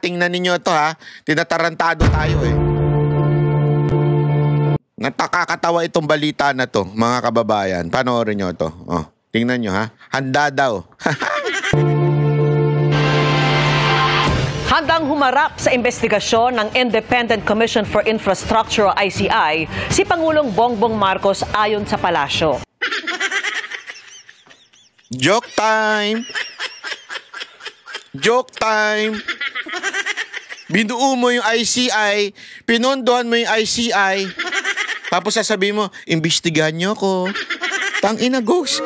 tingnan ninyo ito ha. Tinatarantado tayo eh. Nakakatawa itong balita na to, mga kababayan. Panoorin nyo ito. Oh, tingnan nyo ha. Handa daw. Handang humarap sa investigasyon ng Independent Commission for Infrastructure o ICI si Pangulong Bongbong Marcos ayon sa palasyo. Joke time! Joke time! Binuo mo yung ICI, pinondohan mo yung ICI, tapos sasabihin mo, imbestigahan nyo ako. Tangina, ghost.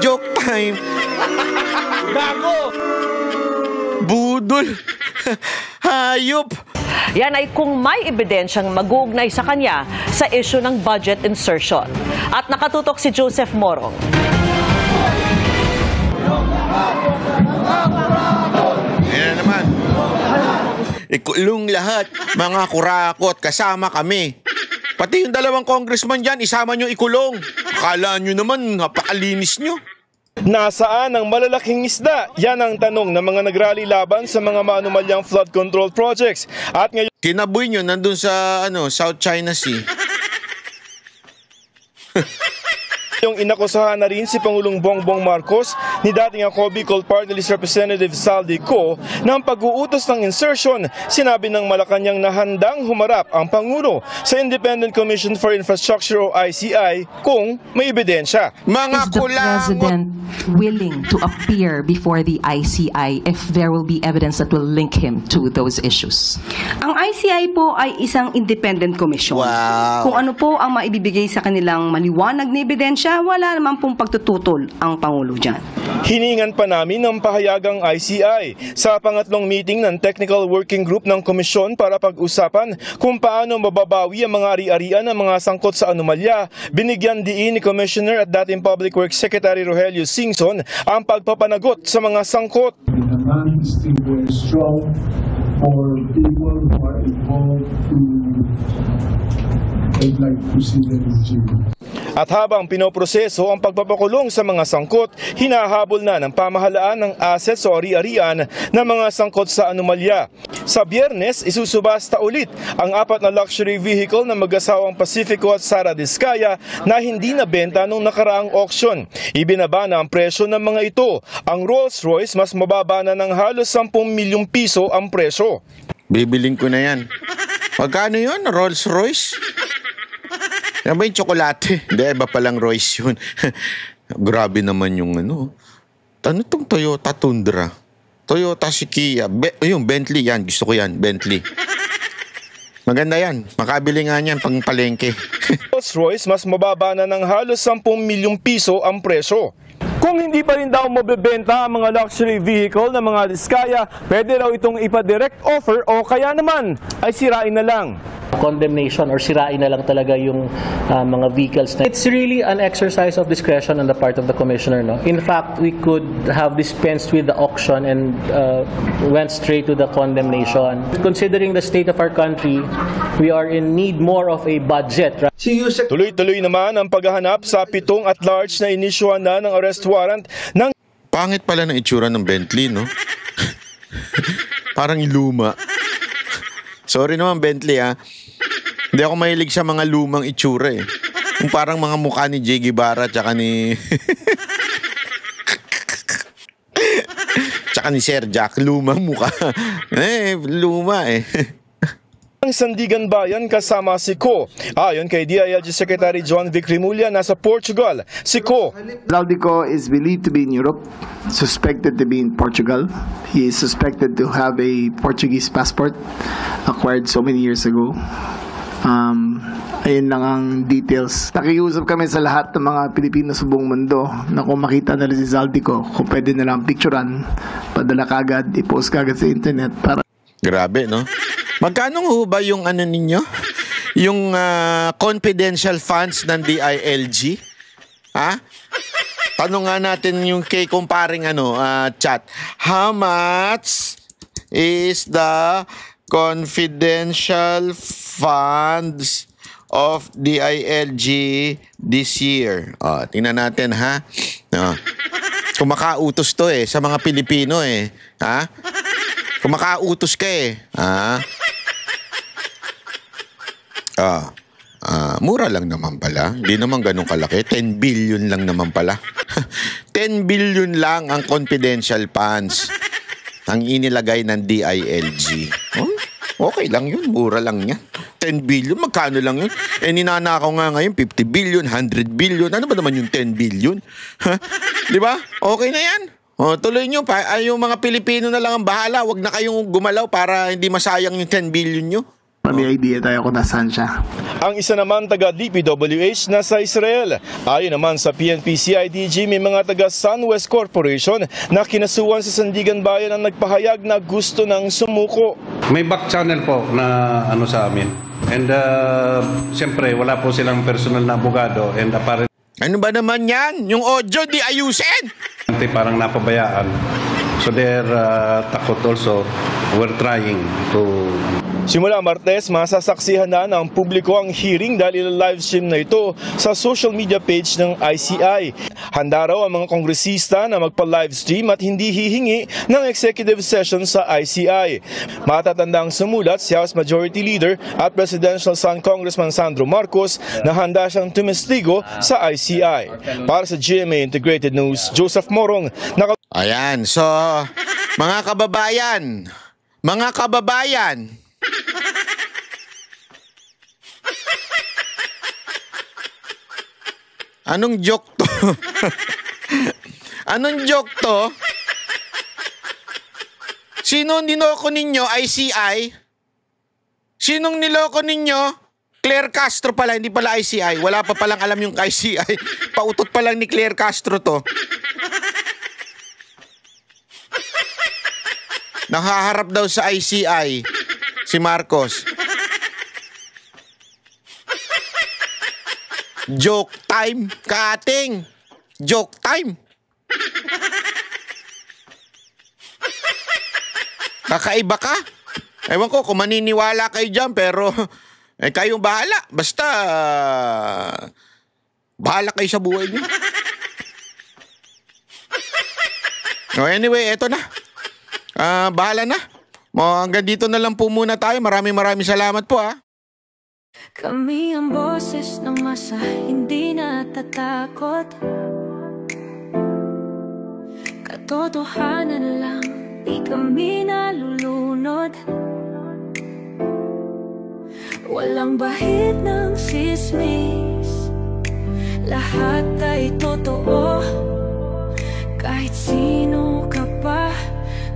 Joke time! Gago! Budol! Hayop! Yan ay kung may ebidensyang mag-uugnay sa kanya sa issue ng budget insertion. At nakatutok si Joseph Morong. Ayan na naman. Ikulong lahat, mga kurakot, kasama kami. Pati yung dalawang congressman dyan, isama nyo ikulong. Akala nyo naman, napakalinis nyo. Nasaan ang malalaking isda? Yan ang tanong ng mga nagrally laban sa mga maanumalyang flood control projects. At ngayon, Kinaboy nyo nandun sa South China Sea. yung inakusahan na rin si Pangulong Bongbong Marcos ni dating ako Bicol Party List Representative Saldi Co ng pag-uutos ng insertion. Sinabi ng Malacanang na handang humarap ang Pangulo sa Independent Commission for Infrastructure o ICI kung may ebidensya. Mga Is the kulangot! President willing to appear before the ICI if there will be evidence that will link him to those issues? Ang ICI po ay isang independent commission. Wow. Kung ano po ang maibibigay sa kanilang maliwanag na ebidensya, wala naman pong pagtututol ang Pangulo dyan. Hiningan pa namin ng pahayagang ICI sa pangatlong meeting ng Technical Working Group ng Komisyon para pag-usapan kung paano mababawi ang mga ari-arian ng mga sangkot sa anomalya. Binigyan diin ni Commissioner at dating Public Works Secretary Rogelio Singson ang pagpapanagot sa mga sangkot. The demand is still very strong for people who are involved to like to see them in jail. At habang pinoproseso ang pagpapakulong sa mga sangkot, hinahabol na ng pamahalaan ng assets o ari-arian ng mga sangkot sa anomalya. Sa Biyernes, isusubasta ulit ang 4 na luxury vehicle ng mag-asawang Pacifico at Sara Diskaya na hindi nabenta nung nakaraang auction. Ibinaba na ang presyo ng mga ito. Ang Rolls-Royce mas mababa na ng halos 10 milyong piso ang presyo. Bibiling ko na yan. Magkano yun? Rolls-Royce? Yan ba yung tsokolate? Hindi, iba palang Royce yun. Grabe naman yung ano tong Toyota Tundra? Toyota Kia. Yung Bentley yan. Gusto ko yan. Bentley. Maganda yan. Makabili nga yan pang palengke. Rolls-Royce mas mababa na ng halos 10 milyong piso ang presyo. Kung hindi pa rin daw mabebenta ang mga luxury vehicle ng mga Diskaya, pwede raw itong ipa-direct offer o kaya naman ay sirain na lang. Condemnation or sirain na lang talaga yung mga vehicles. It's really an exercise of discretion on the part of the commissioner. No? In fact, we could have dispensed with the auction and went straight to the condemnation. Considering the state of our country, we are in need more of a budget. Right? Tuloy-tuloy naman ang paghahanap sa 7 at large na inisyuhan na ng arrest warrant ng Pangit pala ng itsura ng Bentley, no? Parang luma. Sorry naman, Bentley, ha? Hindi ako mahilig sa mga lumang itsura, eh. Yung parang mga mukha ni J. Guevara tsaka ni... tsaka ni Sir Jack. Lumang mukha. Luma, eh. Ang Sandigan Bayan kasama si Co. Ayon kay DILG Secretary John Vic Rimulya, nasa Portugal. Si Co. Laudico is believed to be in Europe, suspected to be in Portugal. He is suspected to have a Portuguese passport acquired so many years ago. Ayun lang ang details. Nakiusap kami sa lahat ng mga Pilipino sa buong mundo na kung makita nila si Zaldico, kung pwede na lang picturean, padala kagad, i-post kagad sa internet para... Grabe, no? Magkano ho ba yung ano ninyo? Yung confidential funds ng DILG? Ha? Tanong nga natin yung kay kumparing chat. How much is the confidential funds of DILG this year? Tingnan natin, ha? Kumakautos to sa mga Pilipino, ha? Kung makautos ka mura lang naman pala. Hindi naman ganun kalaki. 10 billion lang naman pala. 10 billion lang ang confidential funds ang inilagay ng DILG. Okay lang yun. Mura lang yan. 10 billion, magkano lang yun? Ninanakaw nga ngayon, 50 billion, 100 billion. Ano ba naman yung 10 billion? Di ba? Okay na yan. Tuloy nyo. Yung mga Pilipino na lang ang bahala. Huwag na kayong gumalaw para hindi masayang yung 10 billion nyo. May idea tayo kung nasaan siya. Ang isa naman taga DPWH nasa Israel. Ayon naman sa PNP-CIDG, may mga taga SunWest Corporation na kinasuhan sa Sandigan Bayan ang nagpahayag na gusto ng sumuko. May back channel po na sa amin. And siyempre wala po silang personal na abogado and apparently ano ba naman yan? Yung audio di ayusin! Parang napabayaan. So they're takot also. We're trying to... Simula Martes, masasaksihan na ng publiko ang hearing dahil live-stream na ito sa social media page ng ICI. Handa raw ang mga kongresista na magpa-livestream at hindi hihingi ng executive session sa ICI. Matatandang sumulat si House Majority Leader at Presidential Son Congressman Sandro Marcos na handa siyang tumestigo sa ICI. Para sa GMA Integrated News, Joseph Morong. Ayan, so mga kababayan, anong joke to? Anong joke to? Sino niloko ninyo? ICI? Sinong niloko ninyo? Claire Castro pala, hindi pala ICI. Wala pa palang alam yung ICI. Pautot pa lang ni Claire Castro to. Nakaharap daw sa ICI si Marcos. Joke time, kating. Joke time. Kakaiba ka? Ewan ko kung maniniwala kayo dyan, pero kayong bahala. Basta bahala kayo sa buhay niyo. So anyway, eto na. Bahala na. Hanggang dito na lang po muna tayo. Maraming salamat po Kami ang boses ng masa, hindi natatakot. Katotohanan lang, di kami nalulunod. Walang bahid ng sismis, lahat ay totoo. Kahit sino ka pa,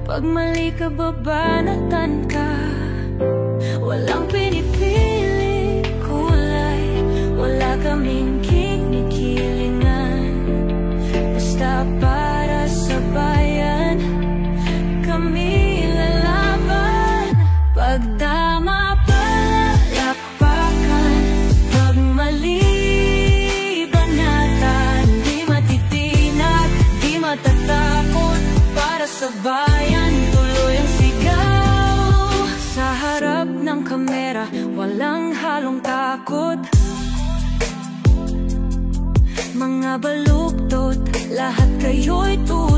pag mali ka babanatan ka. Walang pinipili kulay, wala kaming kinikilingan. Basta para sa bayan, kami lalaban. Pag tama palakpakan, pag mali banatan. Di matitinag, di matatakot, para sa bayan tuloy ang sigaw. Sa harap ng kamera, walang halong takot. Mga baluktot, lahat kayo'y tuwa.